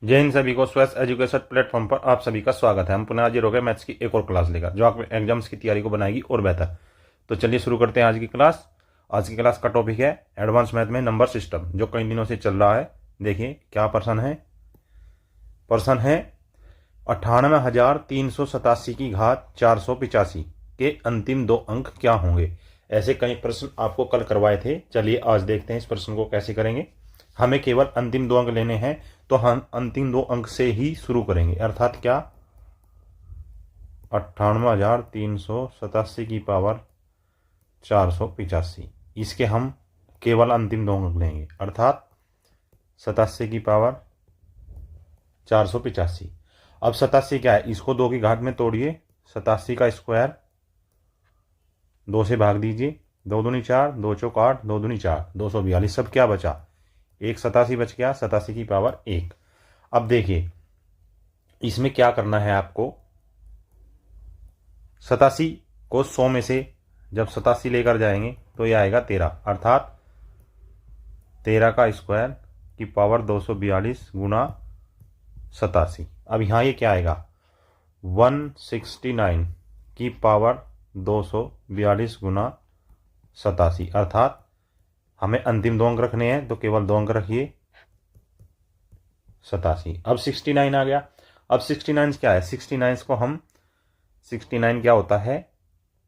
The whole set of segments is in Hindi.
जय हिंद सभी को। स्वस्थ एजुकेशन प्लेटफॉर्म पर आप सभी का स्वागत है। हम पुनः हाजिर हो गए मैथ्स की एक और क्लास लेकर, जो आपके एग्जाम्स की तैयारी को बनाएगी और बेहतर। तो चलिए शुरू करते हैं आज की क्लास। आज की क्लास का टॉपिक है एडवांस मैथ में नंबर सिस्टम, जो कई दिनों से चल रहा है। देखिए क्या प्रश्न है। प्रश्न है 98,387 की घात 485 के अंतिम दो अंक क्या होंगे। ऐसे कई प्रश्न आपको कल करवाए थे। चलिए आज देखते हैं इस प्रश्न को कैसे करेंगे। हमें केवल अंतिम दो अंक लेने हैं, तो हम अंतिम दो अंक से ही शुरू करेंगे। अर्थात क्या, 98,387 की पावर 485, इसके हम केवल अंतिम दो अंक लेंगे, अर्थात 87 की पावर 485। अब 87 क्या है, इसको 2 की घात में तोड़िए। 87 का स्क्वायर 2 से भाग दीजिए। 2 दूनी 4, 2 चौक 8, 2 दूनी 4, 242। सब क्या बचा, एक 87 बच गया, 87 की पावर 1। अब देखिए इसमें क्या करना है आपको। 87 को 100 में से जब 87 लेकर जाएंगे तो यह आएगा 13, अर्थात 13 का स्क्वायर की पावर 242 गुना 87। अब यहाँ ये क्या आएगा, 169 की पावर 242 गुना 87, अर्थात हमें अंतिम दो अंक रखने हैं, तो केवल दो अंक रखिए, 87। अब 69 आ गया। अब 69 क्या है, 69 को हम 69 क्या होता है,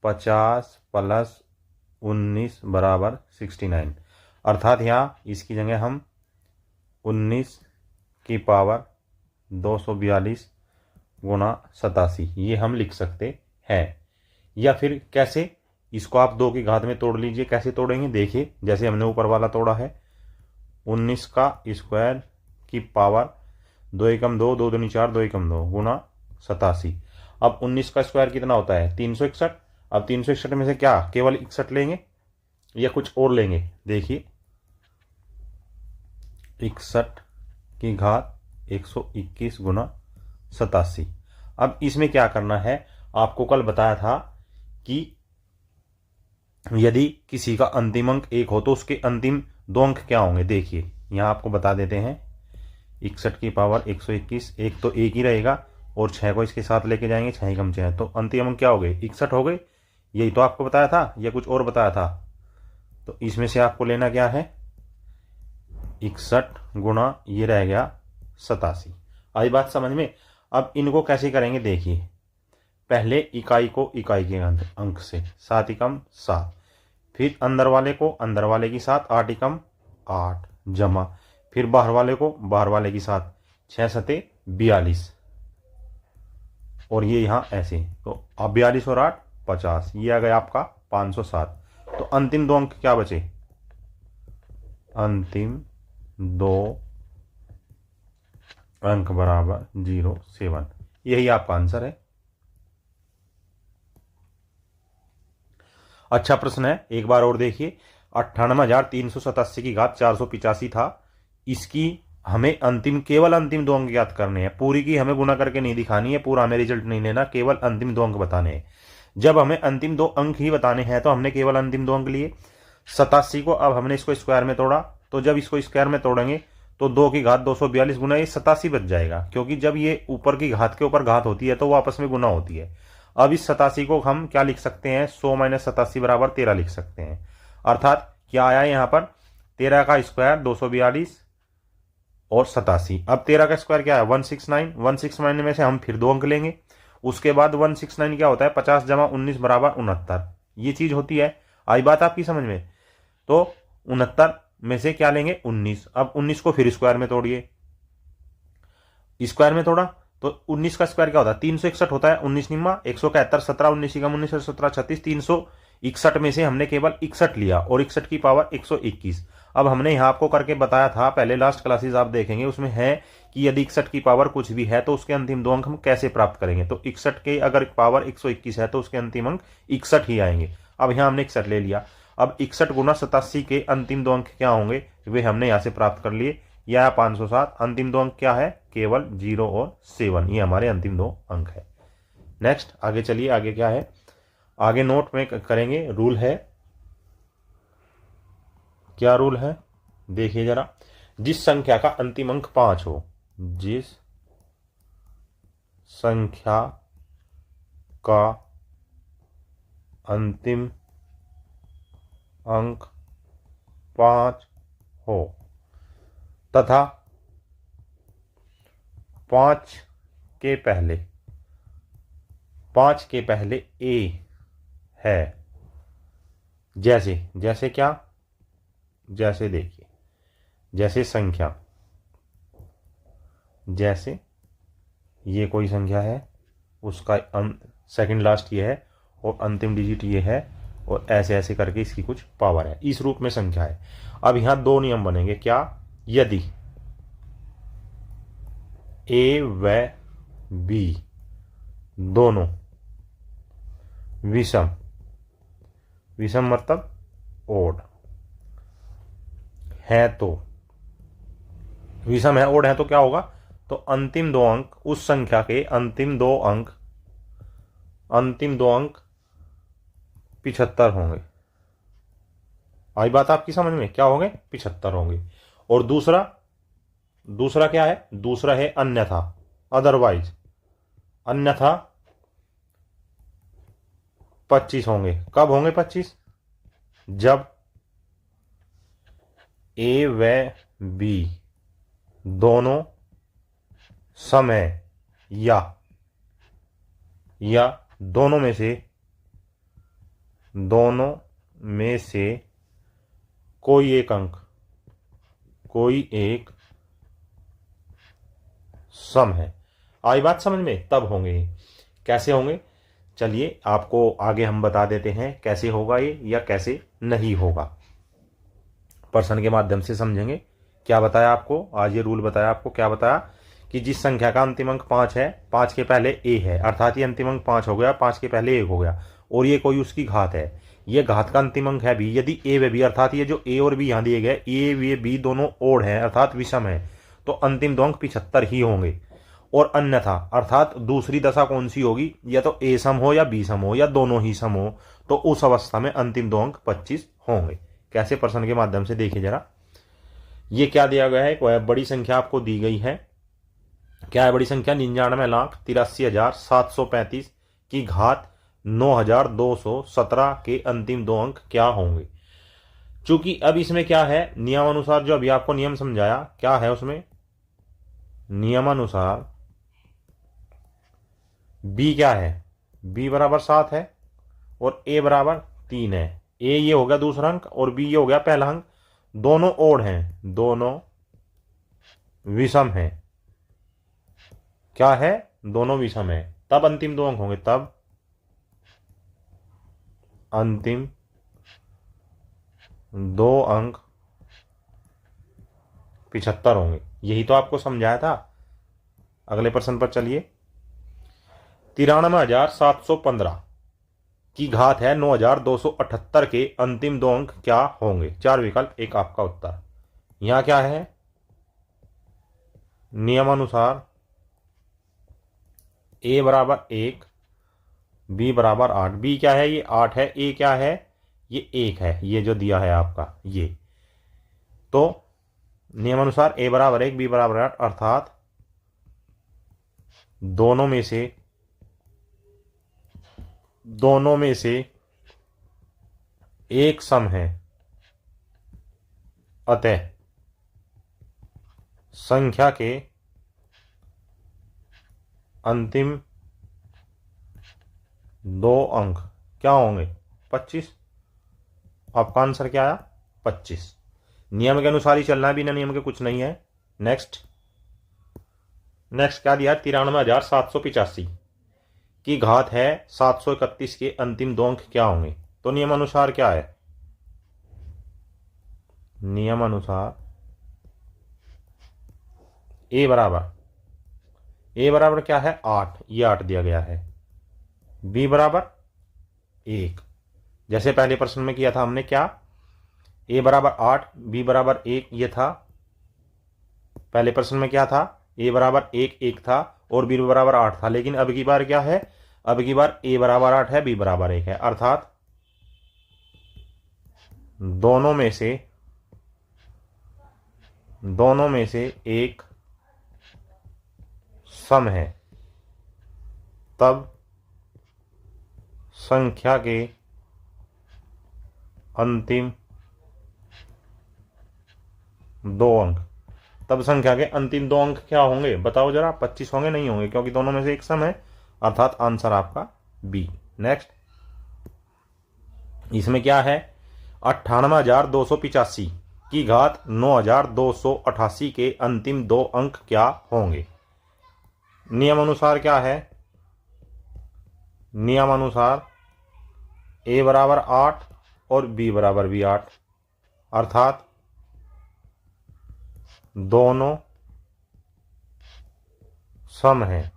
50 प्लस 19 बराबर 69, अर्थात यहाँ इसकी जगह हम 19 की पावर 242 गुना 87 ये हम लिख सकते हैं। या फिर कैसे, इसको आप 2 की घात में तोड़ लीजिए। कैसे तोड़ेंगे, देखिए जैसे हमने ऊपर वाला तोड़ा है। 19 का स्क्वायर की पावर 2 एकम 2, 2 दूनी 4, 2 एकम 2 गुना 87। अब 19 का स्क्वायर कितना होता है, 361। अब 361 में से क्या केवल 61 लेंगे या कुछ और लेंगे, देखिए 61 की घात 121 गुना 87। अब इसमें क्या करना है, आपको कल बताया था कि यदि किसी का अंतिम अंक 1 हो तो उसके अंतिम दो अंक क्या होंगे। देखिए यहाँ आपको बता देते हैं, 61 की पावर 121, एक तो एक ही रहेगा और 6 को इसके साथ लेके जाएंगे, 6 कम 6, तो अंतिम अंक क्या हो गए, 61 हो गए। यही तो आपको बताया था या कुछ और बताया था। तो इसमें से आपको लेना क्या है, 61 गुना ये रह गया 87। आई बात समझ में। अब इनको कैसे करेंगे, देखिए पहले इकाई को इकाई के अंक से 7 एकम 7, फिर अंदर वाले को अंदर वाले के साथ 8 एकम 8 जमा, फिर बाहर वाले को बाहर वाले के साथ 6 सते 42, और ये यहाँ ऐसे। तो अब 42 और 8 50, ये आ गया आपका 507। तो अंतिम दो अंक क्या बचे, अंतिम दो अंक बराबर 07। यही आपका आंसर है। अच्छा प्रश्न है, एक बार और देखिए। 98,387 की घात 485 था, इसकी हमें केवल अंतिम दो अंक ज्ञात करने हैं। पूरी की हमें गुना करके नहीं दिखानी है, पूरा हमें रिजल्ट नहीं लेना, केवल अंतिम दो अंक बताने हैं। जब हमें अंतिम दो अंक ही बताने हैं तो हमने केवल अंतिम दो अंक लिए। 87 को अब हमने इसको स्क्वायर में तोड़ा, तो जब इसको स्क्वायर में तोड़ेंगे तो 2 की घात 242 गुना ये 87 बच जाएगा, क्योंकि जब ये ऊपर की घात के ऊपर घात होती है तो वो आपस में गुना होती है। अब इस 87 को हम क्या लिख सकते हैं, 100 माइनस 87 बराबर 13 लिख सकते हैं। अर्थात क्या आया यहाँ पर, 13 का स्क्वायर 242 और 87। अब 13 का स्क्वायर क्या है, 169। 169 में से हम फिर दो अंक लेंगे। उसके बाद 169 क्या होता है, 50 जमा 19 बराबर 69, ये चीज होती है। आई बात आपकी समझ में। तो 69 में से क्या लेंगे, 19। अब 19 को फिर स्क्वायर में तोड़िए। स्क्वायर में तोड़ा तो 19 का स्क्वायर क्या होता है, 361 होता है। 19 निम्मा 171, 17 19 कम 19 17 36, 361 में से हमने केवल 61 लिया और 61 की पावर 121। अब हमने यहाँ आपको करके बताया था पहले, लास्ट क्लासेस आप देखेंगे, उसमें है कि यदि 61 की पावर कुछ भी है तो उसके अंतिम दो अंक हम कैसे प्राप्त करेंगे। तो 61 के अगर पावर 121 है तो उसके अंतिम अंक 61 ही आएंगे। अब यहाँ हमने 61 ले लिया। अब 61 गुना 87 के अंतिम दो अंक क्या होंगे, वे हमने यहाँ से प्राप्त कर लिए। यह 507। अंतिम दो अंक क्या है, केवल 0 और 7, ये हमारे अंतिम दो अंक है। नेक्स्ट आगे चलिए, आगे क्या है, आगे नोट में करेंगे। रूल है, क्या रूल है, देखिए जरा। जिस संख्या का अंतिम अंक 5 हो जिस संख्या का अंतिम अंक 5 हो तथा 5 के पहले ए है। जैसे क्या, जैसे देखिए, जैसे संख्या, जैसे ये कोई संख्या है, उसका सेकंड लास्ट ये है और अंतिम डिजिट ये है, और ऐसे ऐसे करके इसकी कुछ पावर है, इस रूप में संख्या है। अब यहां दो नियम बनेंगे। क्या? यदि ए व बी दोनों विषम मतलब ओड है, तो विषम है, ओड है, तो क्या होगा? तो अंतिम दो अंक उस संख्या के अंतिम दो अंक 75 होंगे। आई बात आपकी समझ में? क्या होंगे? 75 होंगे। और दूसरा क्या है? दूसरा है अन्यथा, अदरवाइज, अन्यथा 25 होंगे। कब होंगे 25? जब ए व बी दोनों समय या दोनों में से कोई एक सम है। आई बात समझ में? तब होंगे। कैसे होंगे? चलिए आपको आगे हम बता देते हैं कैसे होगा ये या कैसे नहीं होगा। प्रश्न के माध्यम से समझेंगे। क्या बताया आपको आज? ये रूल बताया आपको। क्या बताया? कि जिस संख्या का अंतिम अंक 5 है, 5 के पहले ए है, अर्थात ये अंतिम अंक 5 हो गया, 5 के पहले 1 हो गया, और ये कोई उसकी घात है, ये घात का अंतिम अंक है भी। यदि ए व बी, अर्थात ये जो ए और बी यहां दिए गए, ए व बी दोनों ओड हैं, अर्थात विषम है, तो अंतिम दो अंक 75 ही होंगे। और अन्यथा, अर्थात दूसरी दशा कौन सी होगी? या तो ए सम हो या बी सम हो या दोनों ही सम हो, तो उस अवस्था में अंतिम दो अंक 25 होंगे। कैसे? प्रश्न के माध्यम से देखिए जरा। ये क्या दिया गया है? कोई बड़ी संख्या आपको दी गई है। क्या है बड़ी संख्या? 99,83,735 की घात 9,217 के अंतिम दो अंक क्या होंगे? चूंकि अब इसमें क्या है, नियमानुसार जो अभी आपको नियम समझाया, क्या है उसमें? नियमानुसार बी क्या है? बी बराबर 7 है और ए बराबर 3 है। ए ये हो गया दूसरा अंक और बी ये हो गया पहला अंक। दोनों ओड हैं, दोनों विषम हैं। क्या है? दोनों विषम है। तब अंतिम दो अंक होंगे, तब अंतिम दो अंक 75 होंगे। यही तो आपको समझाया था। अगले प्रश्न पर चलिए। 93,715 की घात है 9,278 के अंतिम दो अंक क्या होंगे? 4 विकल्प, एक आपका उत्तर। यहां क्या है? नियमानुसार ए बराबर 1, बी बराबर 8। बी क्या है? ये 8 है। ए क्या है? ये 1 है, ये जो दिया है आपका ये। तो नियमानुसार ए बराबर 1, बी बराबर 8, अर्थात दोनों में से एक सम है, अतः संख्या के अंतिम दो अंक क्या होंगे? 25। आपका आंसर क्या आया? 25। नियम के अनुसार ही चलना है, बिना नियम के कुछ नहीं है। नेक्स्ट क्या दिया? 93,785 की घात है 731 के अंतिम दो अंक क्या होंगे? तो नियमानुसार क्या है? नियमानुसार ए बराबर क्या है? 8, ये 8 दिया गया है। बी बराबर 1, जैसे पहले प्रश्न में किया था हमने। क्या? ए बराबर 8, बी बराबर 1, ये था पहले प्रश्न में। क्या था? ए बराबर 1 था और बी बराबर 8 था। लेकिन अब की बार क्या है? अब की बार ए बराबर 8 है, बी बराबर 1 है, अर्थात दोनों में से एक सम है तब संख्या के अंतिम दो अंक, तब संख्या के अंतिम दो अंक क्या होंगे बताओ जरा। 25 होंगे? नहीं होंगे, क्योंकि दोनों में से एक सम है, अर्थात आंसर आपका बी। नेक्स्ट, इसमें क्या है, 98,285 की घात 9,288 के अंतिम दो अंक क्या होंगे। नियम अनुसार क्या है, नियम अनुसार a बराबर 8 और b बराबर भी 8, अर्थात दोनों सम है,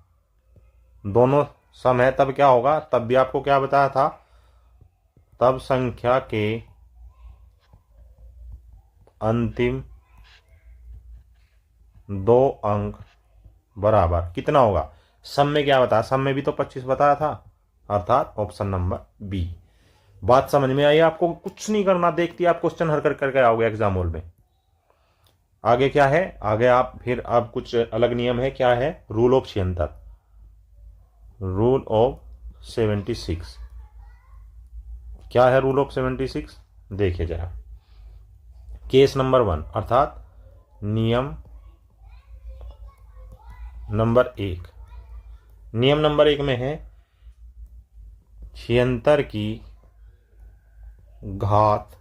दोनों सम है, तब क्या होगा, तब भी आपको क्या बताया था, तब संख्या के अंतिम दो अंक बराबर कितना होगा, सम में क्या बताया, सम में भी तो 25 बताया था, अर्थात ऑप्शन नंबर बी। बात समझ में आई? आपको कुछ नहीं करना, देखती आप क्वेश्चन हर करके आओगे एग्जाम हॉल में। आगे क्या है, आगे आप फिर अब कुछ अलग नियम है, क्या है, रूल ऑफ 76, रूल ऑफ 76। क्या है रूल ऑफ 76, देखिए जरा। केस नंबर 1 अर्थात नियम नंबर 1, नियम नंबर 1 में है 76 की घात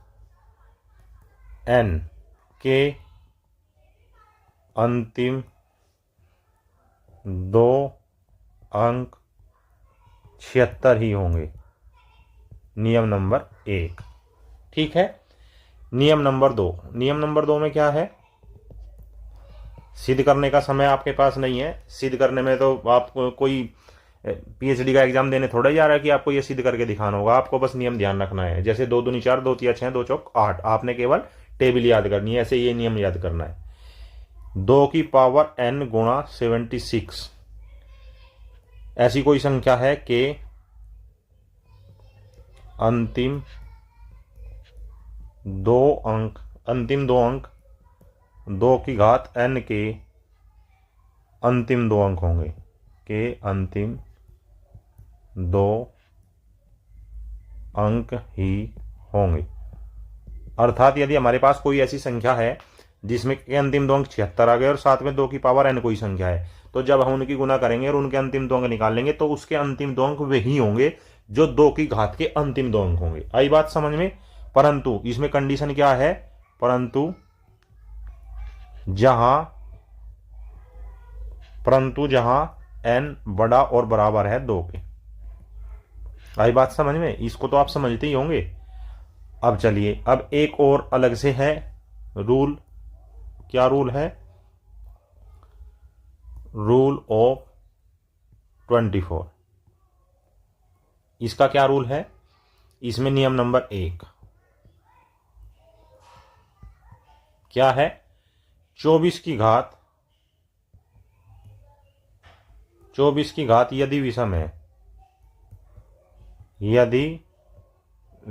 n के अंतिम दो अंक 76 ही होंगे, नियम नंबर 1। ठीक है। नियम नंबर 2, नियम नंबर 2 में क्या है, सिद्ध करने का समय आपके पास नहीं है, सिद्ध करने में तो आप कोई पीएचडी का एग्जाम देने थोड़ा ही आ रहा है कि आपको ये सिद्ध करके दिखाना होगा, आपको बस नियम ध्यान रखना है। जैसे 2 दूनी 4, 2 तिया 6, 2 चौक 8, आपने केवल टेबल याद करनी है, ऐसे ये नियम याद करना है। 2 की पावर n गुणा 76 ऐसी कोई संख्या है कि अंतिम दो अंक 2 की घात n के अंतिम दो अंक होंगे, के अंतिम दो अंक ही होंगे। अर्थात यदि हमारे पास कोई ऐसी संख्या है जिसमें के अंतिम दो अंक 76 आ गए और साथ में 2 की पावर n कोई संख्या है, तो जब हम उनकी गुना करेंगे और उनके अंतिम दो अंक निकालेंगे तो उसके अंतिम दो अंक वही होंगे जो 2 की घात के अंतिम दो अंक होंगे। आई बात समझ में? परंतु इसमें कंडीशन क्या है, परंतु जहां n बड़ा और बराबर है 2 के। आई बात समझ में? इसको तो आप समझते ही होंगे। अब चलिए, अब एक और अलग से है रूल। क्या रूल है, रूल ऑफ 24। इसका क्या रूल है, इसमें नियम नंबर 1 क्या है, 24 की घात यदि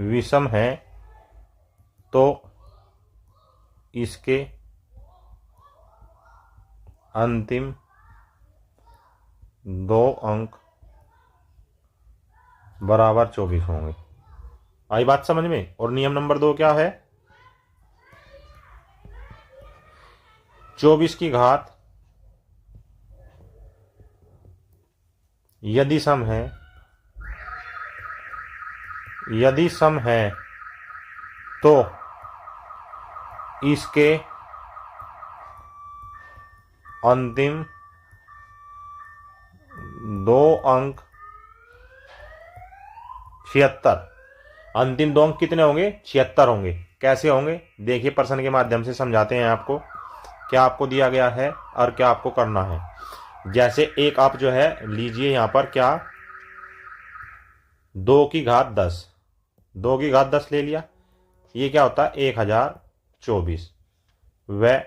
विषम है तो इसके अंतिम दो अंक बराबर 24 होंगे। आई बात समझ में? और नियम नंबर 2 क्या है, 24 की घात यदि सम है तो इसके अंतिम दो अंक 76, अंतिम दो अंक कितने होंगे, 76 होंगे। कैसे होंगे, देखिए प्रश्न के माध्यम से समझाते हैं आपको, क्या आपको दिया गया है और क्या आपको करना है। जैसे एक आप जो है लीजिए यहां पर, क्या 2 की घात 10 ले लिया, ये क्या होता है 1024, व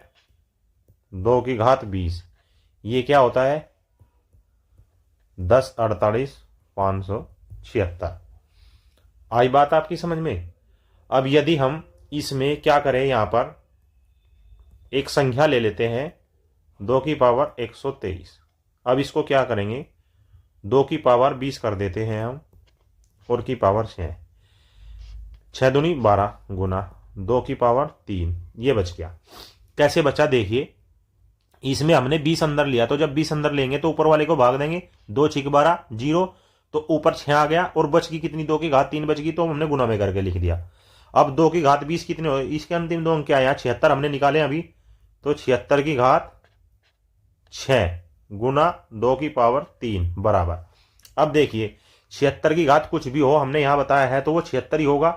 2 की घात 20, ये क्या होता है 10 48 576। आई बात आपकी समझ में? अब यदि हम इसमें क्या करें, यहां पर एक संख्या ले लेते हैं 2 की पावर 123, अब इसको क्या करेंगे, 2 की पावर 20 कर देते हैं हम, और की पावर 6, 6 दूनी 12 गुना 2 की पावर 3, ये बच गया। कैसे बचा देखिए, इसमें हमने 20 अंदर लिया, तो जब 20 अंदर लेंगे तो ऊपर वाले को भाग देंगे, 2 6 12 0, तो ऊपर 6 आ गया, और बच गई कितनी, 2 की घात 3 बच गई, तो हमने गुना में करके लिख दिया। अब 2 की घात 20 कितने हो, इसके अंतिम दो अंक क्या है, 76 हमने निकाले अभी, तो 76 की घात 6 गुना 2 की पावर 3 बराबर। अब देखिए 76 की घात कुछ भी हो, हमने यहां बताया है तो वो 76 ही होगा,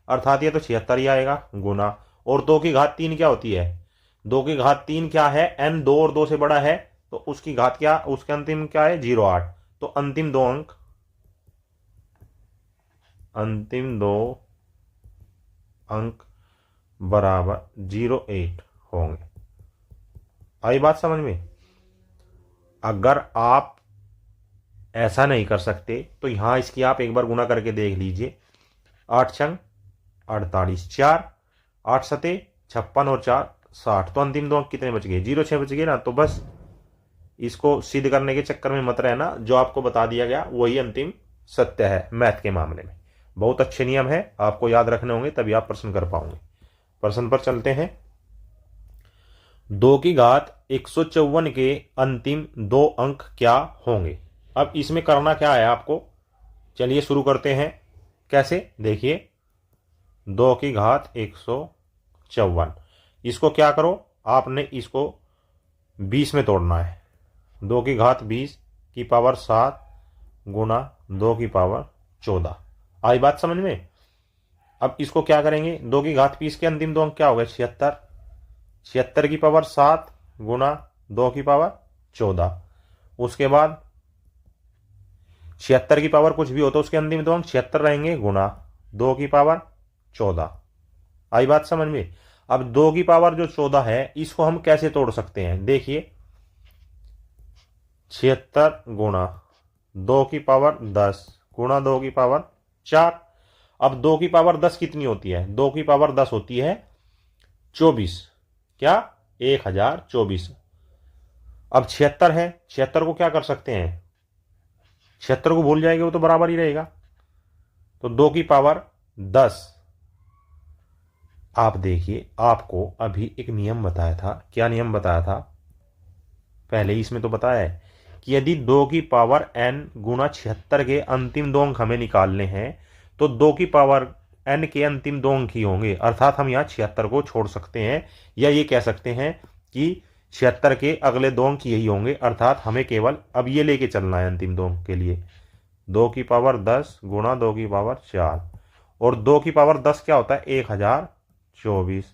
अर्थात ये तो 76 ही आएगा गुना, और 2 की घात 3 क्या होती है, 2 की घात 3 क्या है, n 2 और 2 से बड़ा है, तो उसकी घात क्या, उसके अंतिम क्या है 08, तो अंतिम दो अंक बराबर 08 होंगे। आई बात समझ में। अगर आप ऐसा नहीं कर सकते तो यहां इसकी आप एक बार गुना करके देख लीजिए, 8 छंग 48, 4 8 सते 56 और 4 60, तो अंतिम दो अंक कितने बच गए, 06 बच गए ना। तो बस इसको सिद्ध करने के चक्कर में मत रहना, जो आपको बता दिया गया वही अंतिम सत्य है मैथ के मामले में। बहुत अच्छे नियम है, आपको याद रखने होंगे तभी आप प्रश्न कर पाओगे। प्रश्न पर चलते हैं। 2 की घात 154 के अंतिम दो अंक क्या होंगे। अब इसमें करना क्या है आपको, चलिए शुरू करते हैं। कैसे देखिए, 2 की घात 154, इसको क्या करो, आपने इसको 20 में तोड़ना है, 2 की घात 20 की पावर 7 गुना 2 की पावर 14। आई बात समझ में। अब इसको क्या करेंगे, 2 की घात 20 के अंतिम दो अंक क्या हो गए, 76, 76 की पावर 7 गुना 2 की पावर 14। उसके बाद 76 की पावर कुछ भी हो तो उसके अंतिम दो अंक 76 रहेंगे गुना 2 की पावर 14। आई बात समझ में। अब 2 की पावर जो 14 है इसको हम कैसे तोड़ सकते हैं, देखिए 76 गुना 2 की पावर 10 गुना 2 की पावर 4। अब 2 की पावर 10 कितनी होती है, 2 की पावर 10 होती है 24, क्या 1024। अब 76 है, 76 को क्या कर सकते हैं, 76 को भूल जाएंगे वो तो बराबर ही रहेगा, तो 2 की पावर 10। आप देखिए, आपको अभी एक नियम बताया था, क्या नियम बताया था, पहले ही इसमें तो बताया है कि यदि 2 की पावर n गुना 76 के अंतिम दो अंक हमें निकालने हैं तो 2 की पावर n के अंतिम दो अंक ही होंगे, अर्थात हम यहाँ 76 को छोड़ सकते हैं, या ये कह सकते हैं कि 76 के अगले दो अंक यही होंगे, अर्थात हमें केवल अब ये लेके चलना है अंतिम दो अंक के लिए, 2 की पावर 10 गुना 2 की पावर 4, और 2 की पावर 10 क्या होता है 1024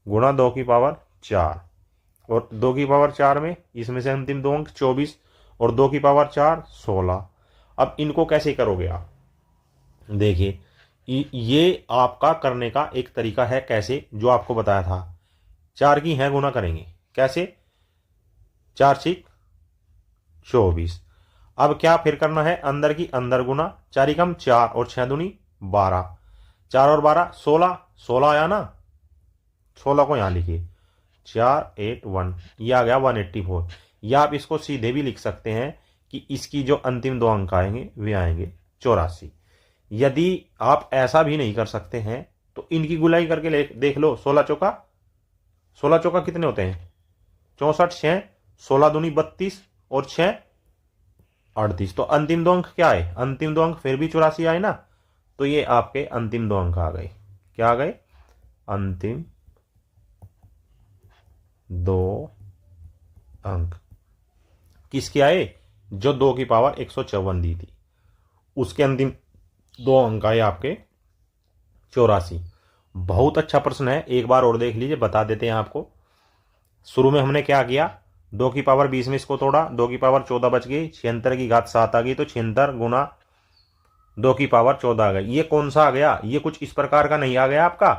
गुना 2 की पावर 4, और 2 की पावर 4 में इसमें से अंतिम दो अंक 24 और 2 की पावर 4 16। अब इनको कैसे करोगे आप, देखिए ये आपका करने का एक तरीका है, कैसे, जो आपको बताया था, 4 की है गुना करेंगे, कैसे 4 6 24। अब क्या फिर करना है, अंदर की अंदर गुना, 4 कम 4 और 6 दूनी 12, 4 और 12 16, 16 आया ना, 16 को यहां लिखिए 481, ये आ गया 184। या आप इसको सीधे भी लिख सकते हैं कि इसकी जो अंतिम दो अंक आएंगे वे आएंगे 84। यदि आप ऐसा भी नहीं कर सकते हैं तो इनकी गुलाई करके देख लो, 16 चौका कितने होते हैं 64, 6 16 दूनी 32 और 6 38, तो अंतिम दो अंक क्या है, अंतिम दो अंक फिर भी 84 आए ना, तो ये आपके अंतिम दो अंक आ गए, क्या आ गए, अंतिम दो अंक किसके आए, जो 2 की पावर 154 दी थी उसके अंतिम दो अंक आए आपके 84। बहुत अच्छा प्रश्न है, एक बार और देख लीजिए, बता देते हैं आपको। शुरू में हमने क्या किया, 2 की पावर 20 में इसको तोड़ा, 2 की पावर 14 बच गई, 76 की घात 7 आ गई, तो 76 गुना 2 की पावर 14 आ गई। ये कौन सा आ गया, ये कुछ इस प्रकार का नहीं आ गया आपका,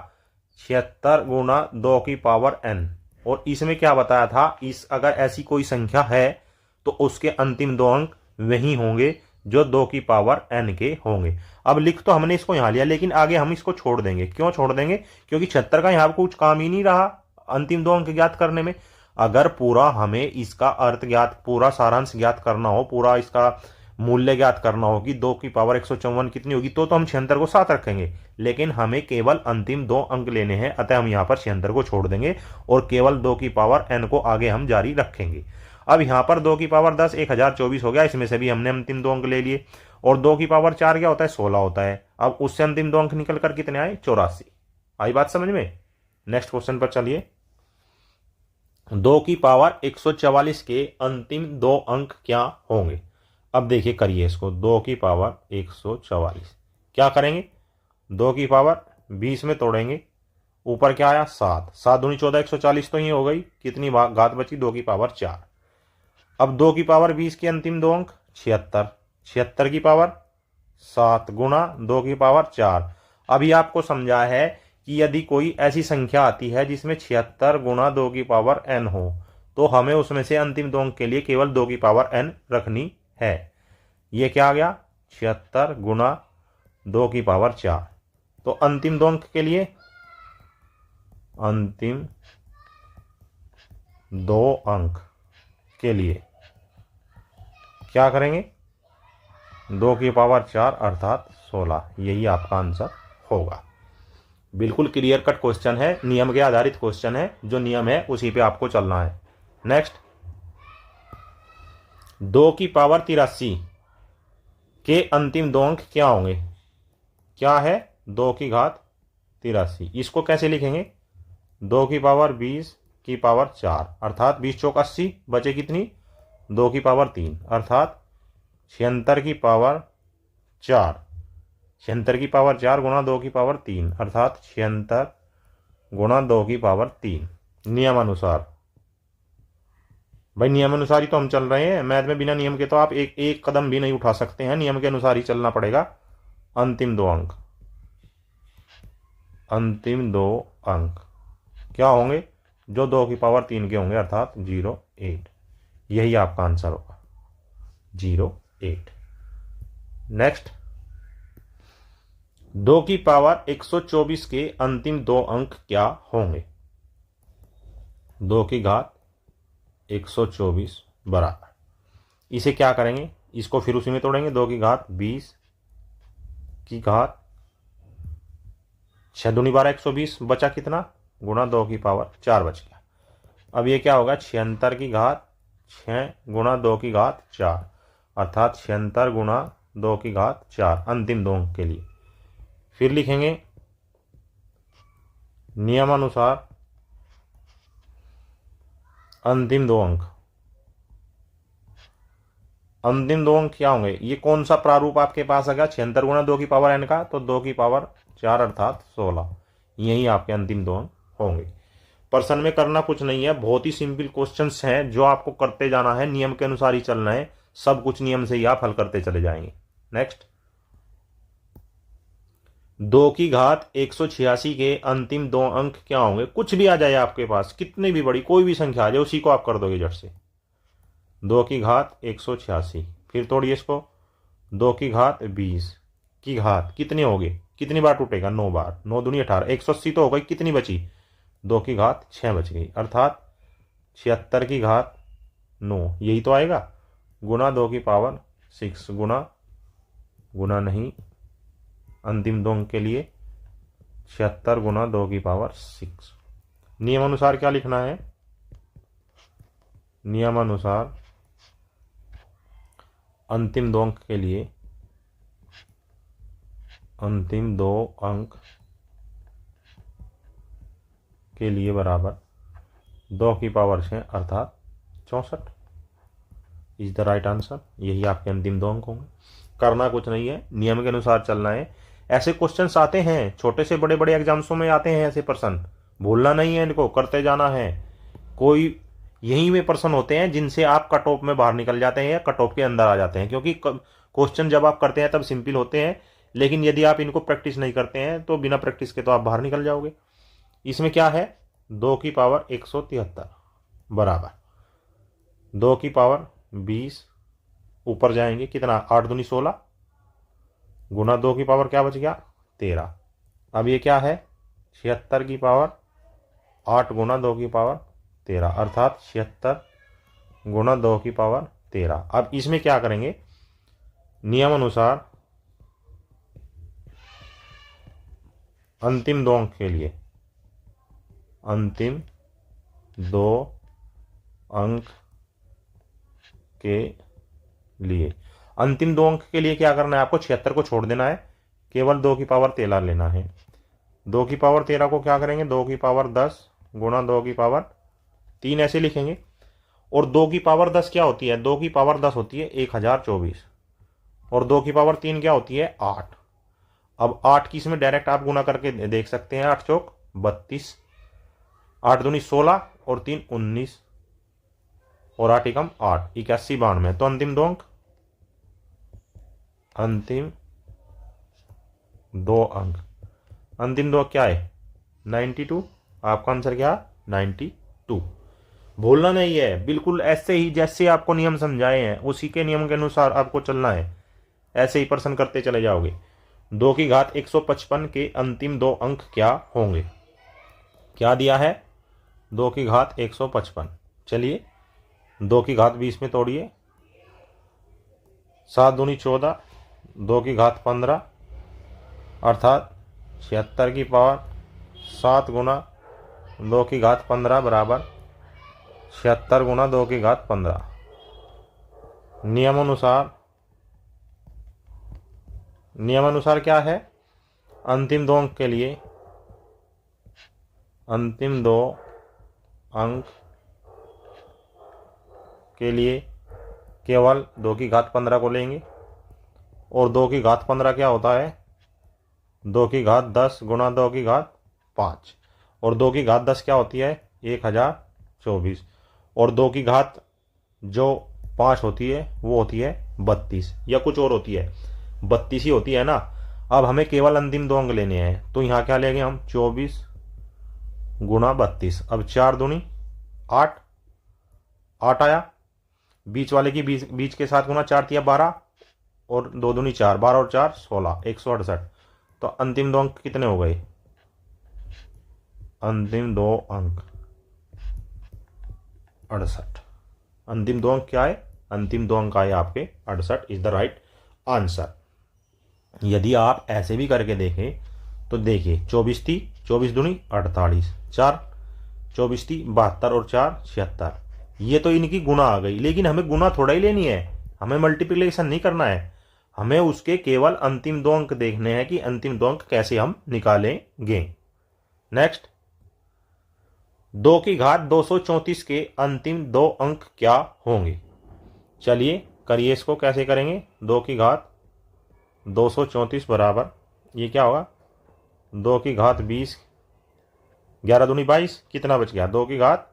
76 गुना 2 की पावर n, और इसमें क्या बताया था, इस अगर ऐसी कोई संख्या है तो उसके अंतिम दो अंक वही होंगे जो 2 की पावर n के होंगे। अब लिख तो हमने इसको यहां लिया, लेकिन आगे हम इसको छोड़ देंगे, क्यों छोड़ देंगे, क्योंकि 76 का यहां कुछ काम ही नहीं रहा अंतिम दो अंक ज्ञात करने में। अगर पूरा हमें इसका अर्थ ज्ञात, पूरा सारांश ज्ञात करना हो, पूरा इसका मूल्य ज्ञात करना हो कि 2 की पावर 154 कितनी होगी, तो हम 76 को साथ रखेंगे, लेकिन हमें केवल अंतिम 2 अंक लेने हैं, अतः हम यहां पर 76 को छोड़ देंगे और केवल 2 की पावर n को आगे हम जारी रखेंगे। अब यहां पर 2 की पावर 10 1024 हो गया, इसमें से भी हमने अंतिम 2 अंक ले लिए, और 2 की पावर 4 क्या होता है, 16 होता है। अब उससे अंतिम 2 अंक निकल कर कितने आए, 84। आई बात समझ में। नेक्स्ट क्वेश्चन पर चलिए। 2 की पावर 144 के अंतिम 2 अंक क्या होंगे। अब देखिए, करिए इसको। 2 की पावर 144 क्या करेंगे, 2 की पावर 20 में तोड़ेंगे, ऊपर क्या आया 7, 7 दूनी 14, 140 तो ये हो गई, कितनी घात बची, 2 की पावर 4। अब 2 की पावर 20 के अंतिम 2 अंक 76, 76 की पावर 7 गुणा 2 की पावर 4। अभी आपको समझा है कि यदि कोई ऐसी संख्या आती है जिसमें 76 गुणा 2 की पावर n हो, तो हमें उसमें से अंतिम 2 अंक के लिए केवल 2 की पावर n रखनी है। ये क्या आ गया, 76 गुणा 2 की पावर 4। तो अंतिम 2 अंक के लिए, अंतिम 2 अंक के लिए क्या करेंगे, 2 की पावर 4 अर्थात 16। यही आपका आंसर होगा। बिल्कुल क्लियर कट क्वेश्चन है, नियम के आधारित क्वेश्चन है, जो नियम है उसी पे आपको चलना है। नेक्स्ट, 2 की पावर 83 के अंतिम 2 अंक क्या होंगे। क्या है, 2 की घात 83। इसको कैसे लिखेंगे, 2 की पावर 20 की पावर 4 अर्थात 20 चौक 80, बचे कितनी, 2 की पावर 3 अर्थात 76 की पावर 4। 76 की पावर 4 गुणा 2 की पावर 3 अर्थात 76 गुणा 2 की पावर 3। नियमानुसार, भाई नियमानुसार ही तो हम चल रहे हैं। मैथ में बिना नियम के तो आप एक कदम भी नहीं उठा सकते हैं, नियम के अनुसार ही चलना पड़ेगा। अंतिम 2 अंक, अंतिम 2 अंक क्या होंगे, जो 2 की पावर 3 के होंगे अर्थात 08। यही आपका आंसर होगा, 08। नेक्स्ट, 2 की पावर 124 के अंतिम 2 अंक क्या होंगे। 2 की घात 124 बराबर, इसे क्या करेंगे, इसको फिर उसी में तोड़ेंगे। 2 की घात 20 की घात 6 दूनी 12, 120, बचा कितना, गुणा 2 की पावर 4 बच गया। अब ये क्या होगा, 76 की घात 6 गुणा 2 की घात 4 अर्थात 76 गुणा 2 की घात 4 अंतिम 2 अंक के लिए। फिर लिखेंगे नियमानुसार अंतिम 2 अंक, अंतिम 2 अंक क्या होंगे, ये कौन सा प्रारूप आपके पास आ गया, 76 गुणा 2 की पावर n का, तो 2 की पावर 4 अर्थात 16। यही आपके अंतिम 2 अंक होंगे। प्रश्न में करना कुछ नहीं है, बहुत ही सिंपल क्वेश्चंस हैं जो आपको करते जाना है, नियम के अनुसार ही चलना है, सब कुछ नियम से ही आप हल करते चले जाएंगे। नेक्स्ट, 2 की घात 186 के अंतिम 2 अंक क्या होंगे। कुछ भी आ जाए आपके पास, कितनी भी बड़ी कोई भी संख्या आ जाए, उसी को आप कर दोगे झट से। 2 की घात 186, फिर तोड़िए इसको, 2 की घात 20 की घात कितने हो गए, कितनी बार टूटेगा, 9 बार, 9 दूनी 18, 180 तो हो गई, कितनी बची, 2 की घात 6 बच गई अर्थात 76 की घात 9, यही तो आएगा, गुणा 2 की पावर 6 गुणा नहीं, अंतिम 2 अंक के लिए 76 गुणा 2 की पावर 6। नियमानुसार क्या लिखना है, नियमानुसार अंतिम 2 अंक के लिए, अंतिम 2 अंक के लिए बराबर 2 की पावर 6 अर्थात 64 इज द राइट आंसर। यही आपके अंतिम 2 अंक होंगे। करना कुछ नहीं है, नियम के अनुसार चलना है। ऐसे क्वेश्चंस आते हैं, छोटे से बड़े बड़े एग्जाम्सों में आते हैं ऐसे प्रश्न, भूलना नहीं है, इनको करते जाना है। कोई यही में प्रश्न होते हैं जिनसे आप कट ऑफ में बाहर निकल जाते हैं या कट ऑफ के अंदर आ जाते हैं, क्योंकि क्वेश्चन जब आप करते हैं तब सिंपल होते हैं, लेकिन यदि आप इनको प्रैक्टिस नहीं करते हैं तो बिना प्रैक्टिस के तो आप बाहर निकल जाओगे। इसमें क्या है, 2 की पावर 173 बराबर 2 की पावर 20, ऊपर जाएंगे कितना, 8 दूनी 16 गुणा 2 की पावर क्या बच गया, 13। अब ये क्या है, 76 की पावर 8 गुणा 2 की पावर 13 अर्थात 76 गुणा 2 की पावर 13। अब इसमें क्या करेंगे, नियम अनुसार अंतिम 2 अंक के लिए, अंतिम 2 अंक के लिए, अंतिम 2 अंक के लिए क्या करना है आपको, 76 को छोड़ देना है, केवल 2 की पावर 13 लेना है। 2 की पावर 13 को क्या करेंगे, 2 की पावर 10 गुणा 2 की पावर 3 ऐसे लिखेंगे। और 2 की पावर 10 क्या होती है, 2 की पावर 10 होती है 1024 और 2 की पावर 3 क्या होती है 8। अब 8 की इसमें डायरेक्ट आप गुना करके देख सकते हैं, 8 चौक 32, 8 दूनी 16 और 3 19 और 8 एकम 8, 81 92। तो अंतिम 2 अंक, अंतिम 2 अंक, अंतिम 2 क्या है 92। आपका आंसर क्या 92। भूलना नहीं है, बिल्कुल ऐसे ही जैसे आपको नियम समझाए हैं उसी के नियम के अनुसार आपको चलना है, ऐसे ही प्रश्न करते चले जाओगे। 2 की घात 155 के अंतिम 2 अंक क्या होंगे। क्या दिया है, 2 की घात 155। चलिए 2 की घात 20 में तोड़िए, 7 दूनी 14, 2 की घात 15 अर्थात 76 की पावर 7 गुना 2 की घात 15 बराबर 76 गुना 2 की घात 15। नियमानुसार क्या है, अंतिम 2 अंक के लिए, अंतिम 2 अंक के लिए केवल 2 की घात 15 को लेंगे। और 2 की घात 15 क्या होता है, 2 की घात 10 गुणा 2 की घात 5 और 2 की घात 10 क्या होती है 1024 और 2 की घात जो 5 होती है वो होती है 32 या कुछ और होती है, 32 ही होती है ना। अब हमें केवल अंतिम 2 अंक लेने हैं, तो यहाँ क्या लेंगे हम 24 गुणा 32। अब 4 दूनी 8, 8 आया, बीच वाले की बीच के साथ गुना 4 तिया 12 और 2 दूनी 4, 12 और 4 16, 168। तो अंतिम 2 अंक कितने हो गए, अंतिम 2 अंक 68। अंतिम 2 अंक क्या है, अंतिम 2 अंक आए आपके 68 इज द राइट आंसर। यदि आप ऐसे भी करके देखें तो देखिए 24 थी, 24 दूनी 48, 4 24 थी 72 और 4 76। ये तो इनकी गुना आ गई, लेकिन हमें गुना थोड़ा ही लेनी है, हमें मल्टीप्लिकेशन नहीं करना है, हमें उसके केवल अंतिम 2 अंक देखने हैं कि अंतिम 2 अंक कैसे हम निकालेंगे। नेक्स्ट, 2 की घात 234 के अंतिम 2 अंक क्या होंगे। चलिए करिए इसको, कैसे करेंगे, 2 की घात 234 बराबर ये क्या होगा, 2 की घात 20, 11 दूनी 22, कितना बच गया 2 की घात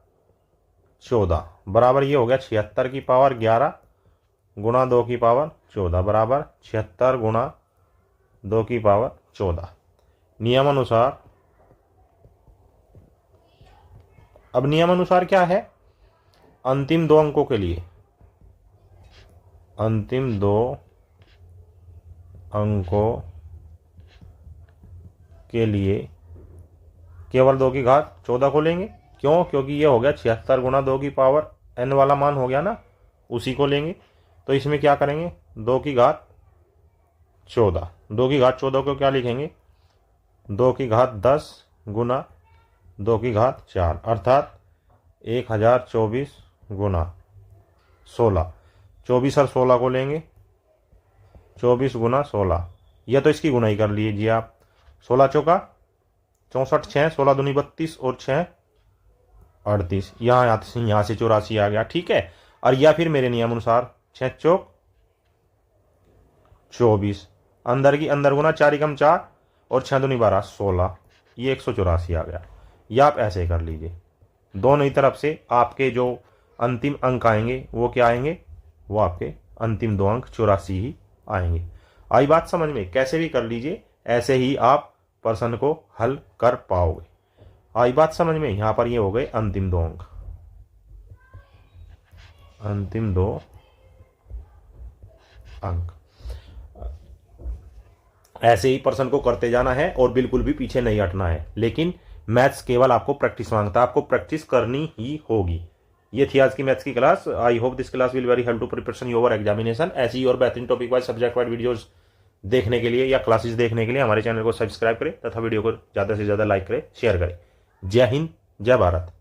14 बराबर ये हो गया 76 की पावर 11 गुणा 2 की पावर 14 बराबर 76 गुणा 2 की पावर 14। नियमानुसार, अब नियमानुसार क्या है, अंतिम 2 अंकों के लिए, अंतिम 2 अंकों के लिए केवल 2 की घात 14 को लेंगे। क्यों, क्योंकि ये हो गया 76 गुणा 2 की पावर n वाला मान हो गया ना, उसी को लेंगे। तो इसमें क्या करेंगे, 2 की घात 14, 2 की घात 14 को क्या लिखेंगे, 2 की घात 10 गुना 2 की घात 4 अर्थात 1024 गुना 16, 24 और 16 को लेंगे, 24 गुना 16, यह तो इसकी गुना ही कर लीजिए आप, 16 चौका 64, 6 16 दूनी 32 और 6 38, यहाँ से 84 आ गया, ठीक है। और या फिर मेरे नियम अनुसार 6 चौक 24, अंदर की अंदर गुना 4 एकम 4 और 6 दूनी 12 16, ये 184 आ गया। या आप ऐसे कर लीजिए, दोनों ही तरफ से आपके जो अंतिम अंक आएंगे वो क्या आएंगे, वो आपके अंतिम 2 अंक 84 ही आएंगे। आई बात समझ में, कैसे भी कर लीजिए, ऐसे ही आप प्रश्न को हल कर पाओगे। आई बात समझ में, यहां पर ये हो गए अंतिम 2 अंक, अंतिम 2 अंक। ऐसे ही प्रश्न को करते जाना है और बिल्कुल भी पीछे नहीं हटना है, लेकिन मैथ्स केवल आपको प्रैक्टिस मांगता है, आपको प्रैक्टिस करनी ही होगी। ये थी आज की मैथ्स की class. I hope this class will very help to preparation your examination. ऐसी और बेहतरीन topic wise subject wise videos देखने के लिए या क्लासेस देखने के लिए हमारे चैनल को सब्सक्राइब करें तथा वीडियो को ज़्यादा से ज़्यादा लाइक करें, शेयर करें। जय हिंद, जय भारत।